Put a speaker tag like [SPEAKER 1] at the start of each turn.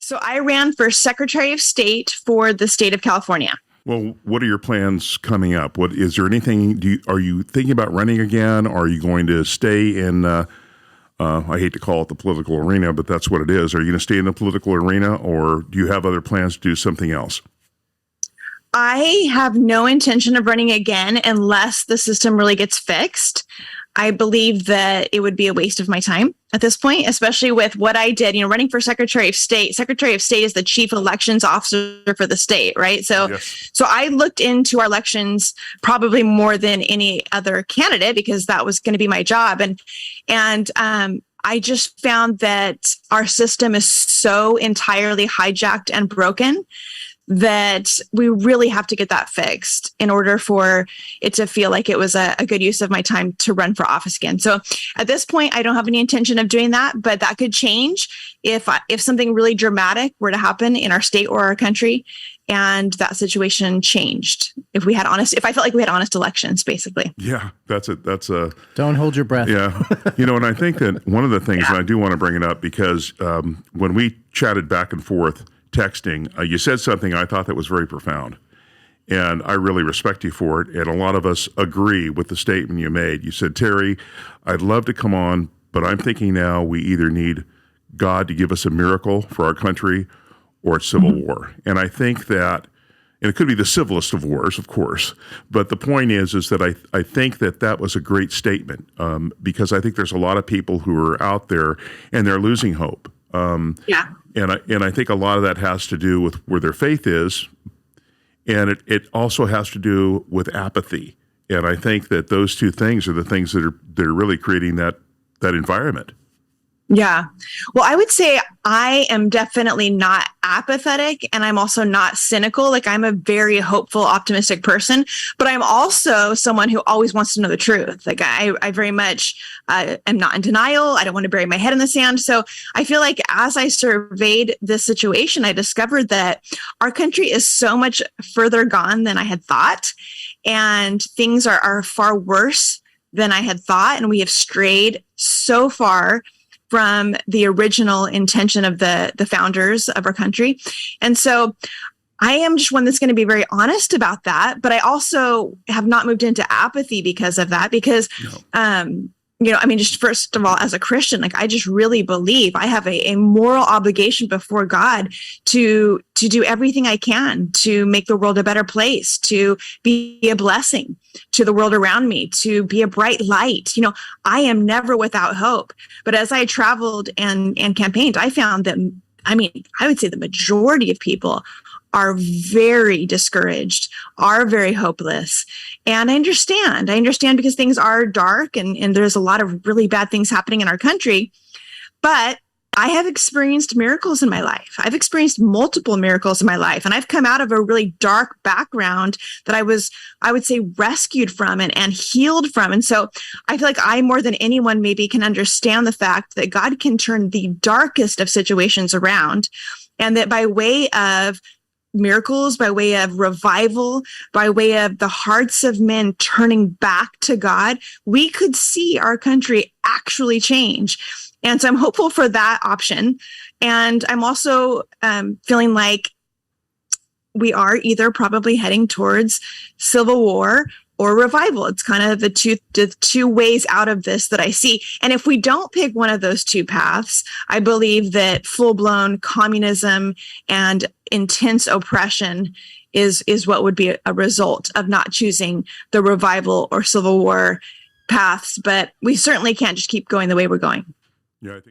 [SPEAKER 1] So I ran for Secretary of State for the state of California.
[SPEAKER 2] Well, what are your plans coming up? What is there anything? Are you thinking about running again? Are you going to stay in? I hate to call it the political arena, but that's what it is. Are you going to stay in the political arena, or do you have other plans to do something else?
[SPEAKER 1] I have no intention of running again unless the system really gets fixed. I believe that it would be a waste of my time at this point, especially with what I did, running for Secretary of State. Secretary of State is the chief elections officer for the state, right?
[SPEAKER 2] Yes.
[SPEAKER 1] So I looked into our elections probably more than any other candidate because that was going to be my job. And I just found that our system is so entirely hijacked and broken that we really have to get that fixed in order for it to feel like it was a good use of my time to run for office again. So at this point, I don't have any intention of doing that, but that could change if something really dramatic were to happen in our state or our country, and that situation changed. If I felt like we had honest elections, basically.
[SPEAKER 2] Yeah, that's it.
[SPEAKER 3] Don't hold your breath.
[SPEAKER 2] Yeah. And I think that one of the things, and I do want to bring it up because when we chatted back and forth, texting, you said something I thought that was very profound, and I really respect you for it. And a lot of us agree with the statement you made. You said, Terry, I'd love to come on, but I'm thinking now we either need God to give us a miracle for our country or it's civil war. And I think that, and it could be the civilest of wars, of course, but the point is that I think that was a great statement because I think there's a lot of people who are out there and they're losing hope. And I think a lot of that has to do with where their faith is, and it also has to do with apathy. And I think that those two things are the things that are really creating that environment.
[SPEAKER 1] Yeah. Well, I would say I am definitely not apathetic, and I'm also not cynical. Like, I'm a very hopeful, optimistic person, but I'm also someone who always wants to know the truth. Like, I very much am not in denial. I don't want to bury my head in the sand. So I feel like as I surveyed this situation, I discovered that our country is so much further gone than I had thought, and things are far worse than I had thought. And we have strayed so far from the original intention of the founders of our country. And so I am just one that's going to be very honest about that, but I also have not moved into apathy because of that, because, just first of all, as a Christian, like, I just really believe I have a moral obligation before God to do everything I can to make the world a better place, to be a blessing to the world around me, to be a bright light. I am never without hope. But as I traveled and campaigned, I found that, I would say the majority of people are very discouraged, are very hopeless. And I understand because things are dark and there's a lot of really bad things happening in our country. But I have experienced miracles in my life. I've experienced multiple miracles in my life. And I've come out of a really dark background that I would say, rescued from and healed from. And so I feel like I, more than anyone, maybe can understand the fact that God can turn the darkest of situations around, and that by way of miracles, by way of revival, by way of the hearts of men turning back to God, we could see our country actually change. And so I'm hopeful for that option. And I'm also feeling like we are either probably heading towards civil war or revival. It's kind of the two ways out of this that I see. And if we don't pick one of those two paths, I believe that full-blown communism and intense oppression is what would be a result of not choosing the revival or civil war paths. But we certainly can't just keep going the way we're going.
[SPEAKER 2] Yeah, I think